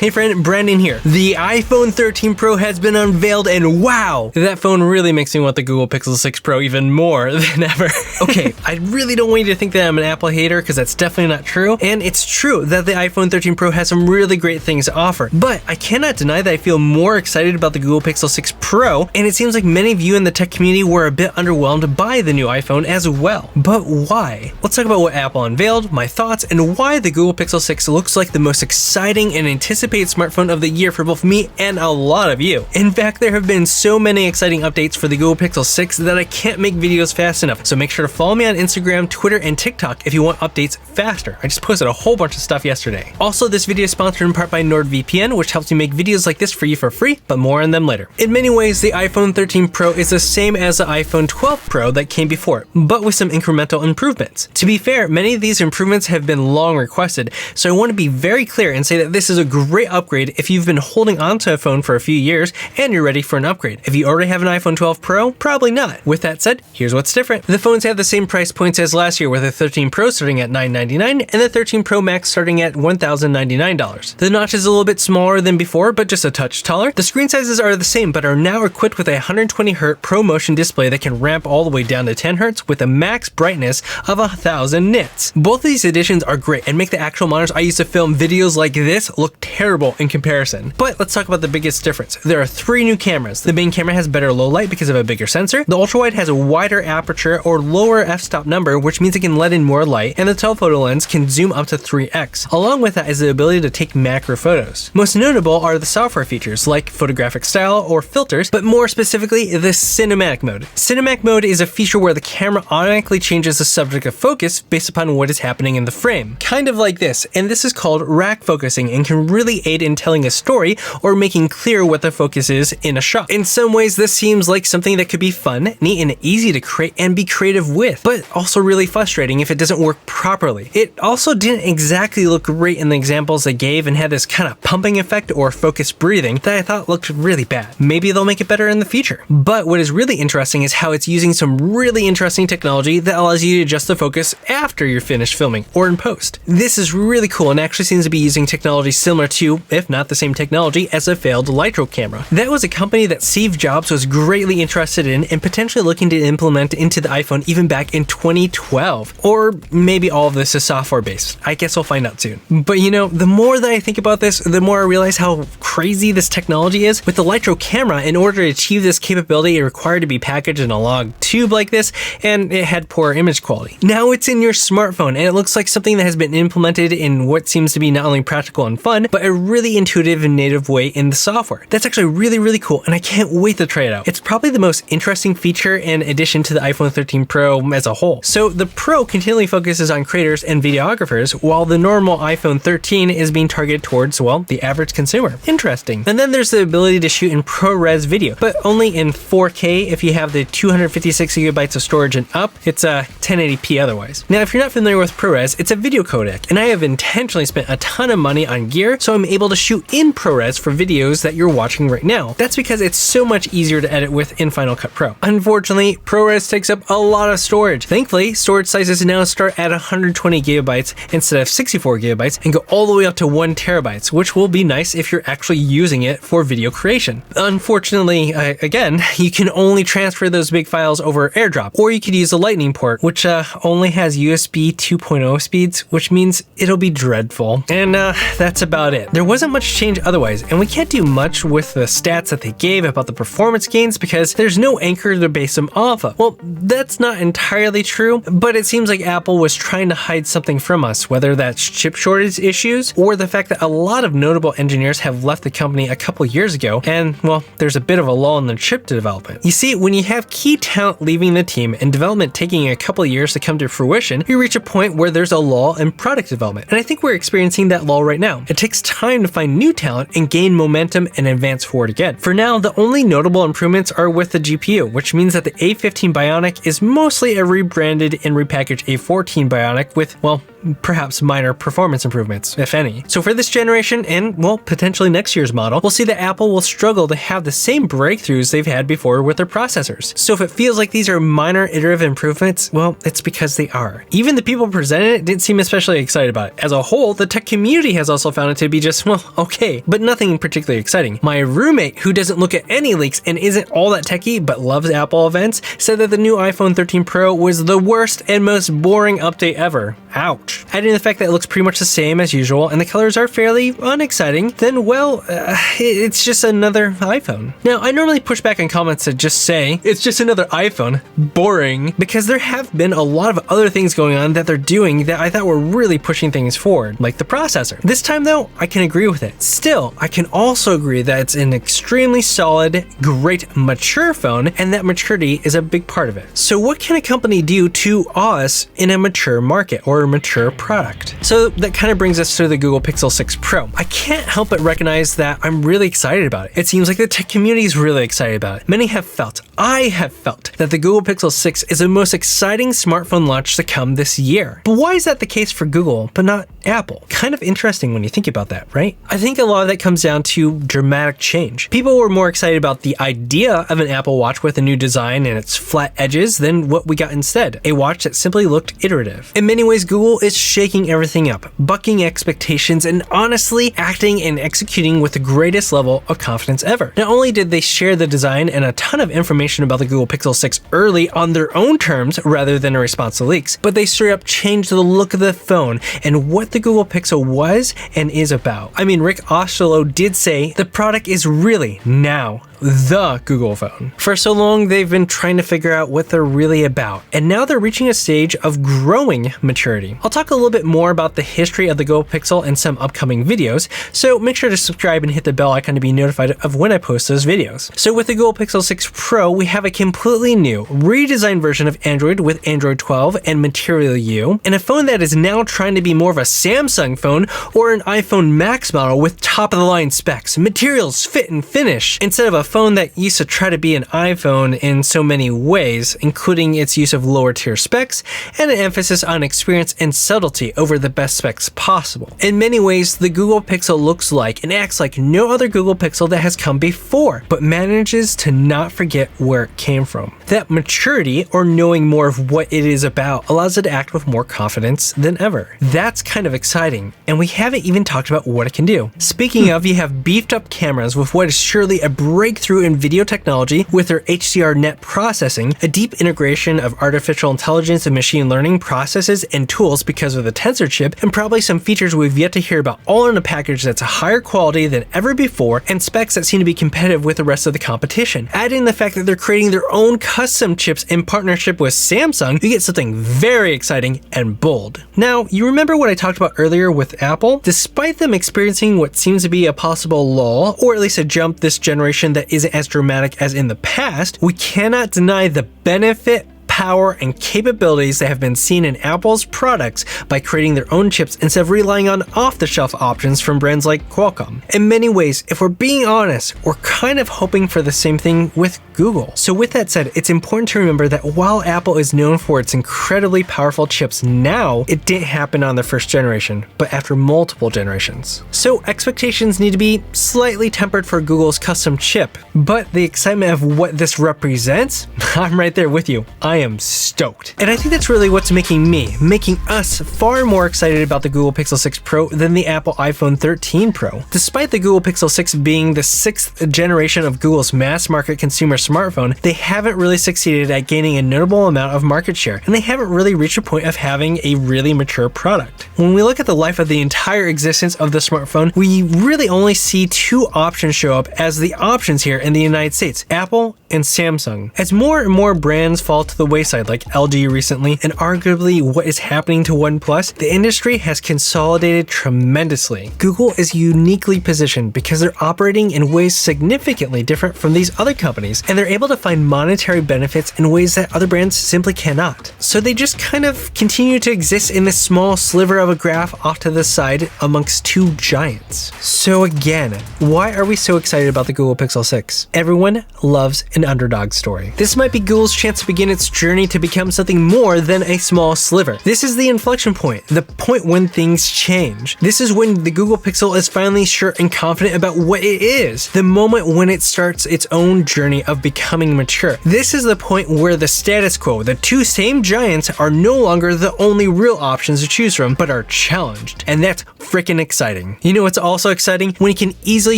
Hey friend, Brandon here. The iPhone 13 Pro has been unveiled and wow, that phone really makes me want the Google Pixel 6 Pro even more than ever. Okay, I really don't want you to think that I'm an Apple hater because that's definitely not true. And it's true that the iPhone 13 Pro has some really great things to offer. But I cannot deny that I feel more excited about the Google Pixel 6 Pro, and it seems like many of you in the tech community were a bit underwhelmed by the new iPhone as well. But why? Let's talk about what Apple unveiled, my thoughts, and why the Google Pixel 6 looks like the most exciting and anticipated smartphone of the year for both me and a lot of you. In fact, there have been so many exciting updates for the Google Pixel 6 that I can't make videos fast enough. So make sure to follow me on Instagram, Twitter, and TikTok if you want updates faster. I just posted a whole bunch of stuff yesterday. Also, this video is sponsored in part by NordVPN, which helps me make videos like this for you for free, but more on them later. In many ways, the iPhone 13 Pro is the same as the iPhone 12 Pro that came before it, but with some incremental improvements. To be fair, many of these improvements have been long requested, so I want to be very clear and say that this is a great upgrade if you've been holding onto a phone for a few years and you're ready for an upgrade. If you already have an iPhone 12 Pro, probably not. With that said, here's what's different. The phones have the same price points as last year, with the 13 Pro starting at $999 and the 13 Pro Max starting at $1,099. The notch is a little bit smaller than before, but just a touch taller. The screen sizes are the same, but are now equipped with a 120Hz ProMotion display that can ramp all the way down to 10Hz with a max brightness of 1000 nits. Both of these additions are great and make the actual monitors I use to film videos like this look terrible in comparison. But let's talk about the biggest difference. There are 3 new cameras. The main camera has better low light because of a bigger sensor. The ultrawide has a wider aperture or lower f-stop number, which means it can let in more light, and the telephoto lens can zoom up to 3x. Along with that is the ability to take macro photos. Most notable are the software features like photographic style or filters, but more specifically the cinematic mode. Cinematic mode is a feature where the camera automatically changes the subject of focus based upon what is happening in the frame. Kind of like this, and this is called rack focusing and can really aid in telling a story or making clear what the focus is in a shot. In some ways, this seems like something that could be fun, neat, and easy to create and be creative with, but also really frustrating if it doesn't work properly. It also didn't exactly look great in the examples they gave and had this kind of pumping effect or focused breathing that I thought looked really bad. Maybe they'll make it better in the future. But what is really interesting is how it's using some really interesting technology that allows you to adjust the focus after you're finished filming or in post. This is really cool and actually seems to be using technology similar to, if not the same technology, as a failed Lytro camera. That was a company that Steve Jobs was greatly interested in and potentially looking to implement into the iPhone even back in 2012. Or maybe all of this is software based. I guess we'll find out soon. But you know, the more that I think about this, the more I realize how crazy this technology is. With the Lytro camera, in order to achieve this capability, it required to be packaged in a log tube like this, and it had poor image quality. Now it's in your smartphone, and it looks like something that has been implemented in what seems to be not only practical and fun, but a really intuitive and native way in the software. That's actually really cool, and I can't wait to try it out. It's probably the most interesting feature and addition to the iPhone 13 Pro as a whole. So the Pro continually focuses on creators and videographers, while the normal iPhone 13 is being targeted towards, well, the average consumer. Interesting. And then there's the ability to shoot in ProRes video, but only in 4K if you have the 256 gigabytes of storage and up. It's 1080p otherwise. Now, if you're not familiar with ProRes, it's a video codec, and I have intentionally spent a ton of money on gear, so I'm able to shoot in ProRes for videos that you're watching right now. That's because it's so much easier to edit with in Final Cut Pro. Unfortunately, ProRes takes up a lot of storage. Thankfully, storage sizes now start at 120 gigabytes instead of 64 gigabytes and go all the way up to 1 terabytes, which will be nice if you're actually using it for video creation. Unfortunately, again, you can only transfer those big files over AirDrop, or you could use a Lightning port, which only has USB 2.0 speeds, which means it'll be dreadful. And that's about it. There wasn't much change otherwise, and we can't do much with the stats that they gave about the performance gains because there's no anchor to base them off of. Well, that's not entirely true, but it seems like Apple was trying to hide something from us, whether that's chip shortage issues or the fact that a lot of notable engineers have left the company a couple years ago, and well, there's a bit of a lull in the chip development. You see, when you have key talent leaving the team and development taking a couple of years to come to fruition, you reach a point where there's a lull in product development, and I think we're experiencing that lull right now. It takes time to find new talent and gain momentum and advance forward again. For now, the only notable improvements are with the GPU, which means that the A15 Bionic is mostly a rebranded and repackaged A14 Bionic with, well, perhaps minor performance improvements, if any. So for this generation and, well, potentially next year's model, we'll see that Apple will struggle to have the same breakthroughs they've had before with their processors. So if it feels like these are minor iterative improvements, well, it's because they are. Even the people presenting it didn't seem especially excited about it. As a whole, the tech community has also found it to be just, well, okay, but nothing particularly exciting. My roommate, who doesn't look at any leaks and isn't all that techie but loves Apple events, said that the new iPhone 13 Pro was the worst and most boring update ever. Ouch. Adding the fact that it looks pretty much the same as usual and the colors are fairly unexciting, then, well, it's just another iPhone. Now, I normally push back on comments that just say, it's just another iPhone, boring, because there have been a lot of other things going on that they're doing that I thought were really pushing things forward, like the processor. This time, though, I can agree with it. Still, I can also agree that it's an extremely solid, great, mature phone, and that maturity is a big part of it. So what can a company do to us in a mature market or a mature product? So that kind of brings us to the Google Pixel 6 Pro. I can't help but recognize that I'm really excited about it. It seems like the tech community is really excited about it. Many have felt, I have felt, that the Google Pixel 6 is the most exciting smartphone launch to come this year. But why is that the case for Google, but not Apple? Kind of interesting when you think about that, right? I think a lot of that comes down to dramatic change. People were more excited about the idea of an Apple Watch with a new design and its flat edges than what we got instead, a watch that simply looked iterative. In many ways, Google is shaking everything up, bucking expectations, and honestly acting and executing with the greatest level of confidence ever. Not only did they share the design and a ton of information about the Google Pixel 6 early on their own terms rather than a response to leaks, but they straight up changed the look of the phone and what the Google Pixel was and is about. I mean, Rick Oslo did say the product is really now the Google phone. For so long, they've been trying to figure out what they're really about, and now they're reaching a stage of growing maturity. I'll talk a little bit more about the history of the Google Pixel in some upcoming videos, so make sure to subscribe and hit the bell icon to be notified of when I post those videos. So with the Google Pixel 6 Pro, we have a completely new, redesigned version of Android with Android 12 and Material U, and a phone that is now trying to be more of a Samsung phone or an iPhone Max model with top-of-the-line specs, materials, fit, and finish, instead of a phone that used to try to be an iPhone in so many ways, including its use of lower tier specs and an emphasis on experience and subtlety over the best specs possible. In many ways, the Google Pixel looks like and acts like no other Google Pixel that has come before, but manages to not forget where it came from. That maturity, or knowing more of what it is about, allows it to act with more confidence than ever. That's kind of exciting, and we haven't even talked about what it can do. Speaking of, you have beefed up cameras with what is surely a breakthrough in video technology with their HDR net processing, a deep integration of artificial intelligence and machine learning processes and tools because of the Tensor chip, and probably some features we've yet to hear about, all in a package that's a higher quality than ever before and specs that seem to be competitive with the rest of the competition. Adding the fact that they're creating their own custom chips in partnership with Samsung, you get something very exciting and bold. Now, you remember what I talked about earlier with Apple? Despite them experiencing what seems to be a possible lull, or at least a jump this generation that isn't as dramatic as in the past, we cannot deny the benefit, power, and capabilities that have been seen in Apple's products by creating their own chips instead of relying on off-the-shelf options from brands like Qualcomm. In many ways, if we're being honest, we're kind of hoping for the same thing with Google. So with that said, it's important to remember that while Apple is known for its incredibly powerful chips now, it didn't happen on the first generation, but after multiple generations. So expectations need to be slightly tempered for Google's custom chip, but the excitement of what this represents, I'm right there with you. I am stoked. And I think that's really what's making us far more excited about the Google Pixel 6 Pro than the Apple iPhone 13 Pro. Despite the Google Pixel 6 being the 6th generation of Google's mass market consumer smartphone, they haven't really succeeded at gaining a notable amount of market share, and they haven't really reached a point of having a really mature product. When we look at the life of the entire existence of the smartphone, we really only see two options show up as the options here in the United States: Apple and Samsung. As more and more brands fall to the wayside, like LG recently, and arguably what is happening to OnePlus, the industry has consolidated tremendously. Google is uniquely positioned because they're operating in ways significantly different from these other companies, and they're able to find monetary benefits in ways that other brands simply cannot. So they just kind of continue to exist in this small sliver of a graph off to the side amongst two giants. So again, why are we so excited about the Google Pixel 6? Everyone loves an underdog story. This might be Google's chance to begin its journey to become something more than a small sliver. This is the inflection point, the point when things change. This is when the Google Pixel is finally sure and confident about what it is, the moment when it starts its own journey of becoming mature. This is the point where the status quo, the two same giants, are no longer the only real options to choose from, but are challenged. And that's freaking exciting. You know what's also exciting? When you can easily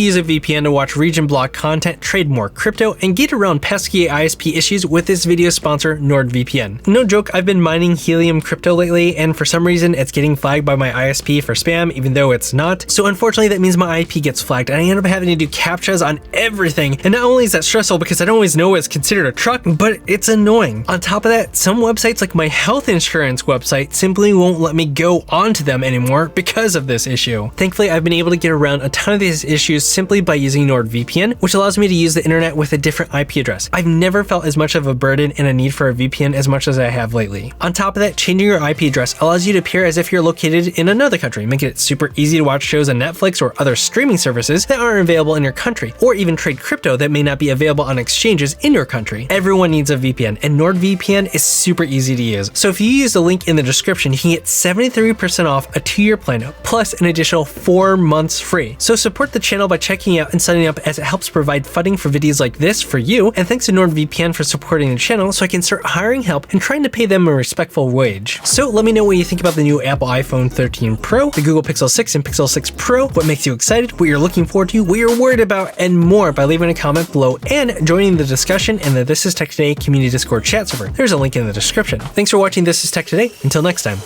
use a VPN to watch region block content, trade more crypto, and get around pesky ISP issues with this video sponsor, NordVPN. No joke, I've been mining Helium crypto lately, and for some reason it's getting flagged by my ISP for spam, even though it's not. So unfortunately that means my IP gets flagged, and I end up having to do CAPTCHAs on everything. And not only is that stressful because I don't always know what's considered a truck, but it's annoying. On top of that, some websites like my health insurance website simply won't let me go onto them anymore because of this issue. Thankfully, I've been able to get around a ton of these issues simply by using NordVPN, which allows me to use the internet with a different IP address. I've never felt as much of a burden and a need for a VPN as much as I have lately. On top of that, changing your IP address allows you to appear as if you're located in another country, making it super easy to watch shows on Netflix or other streaming services that aren't available in your country, or even trade crypto that may not be available on exchanges in your country. Everyone needs a VPN, and NordVPN is super easy to use. So if you use the link in the description, you can get 73% off a 2-year plan, plus an additional 4 months free. So support the channel by checking out and signing up, as it helps provide funding for videos like this for you, and thanks to NordVPN for supporting the channel so I can start hiring help and trying to pay them a respectful wage. So let me know what you think about the new Apple iPhone 13 Pro, the Google Pixel 6 and Pixel 6 Pro, what makes you excited, what you're looking forward to, what you're worried about, and more by leaving a comment below and joining the discussion in the This Is Tech Today community Discord chat server. There's a link in the description. Thanks for watching This Is Tech Today. Until next time.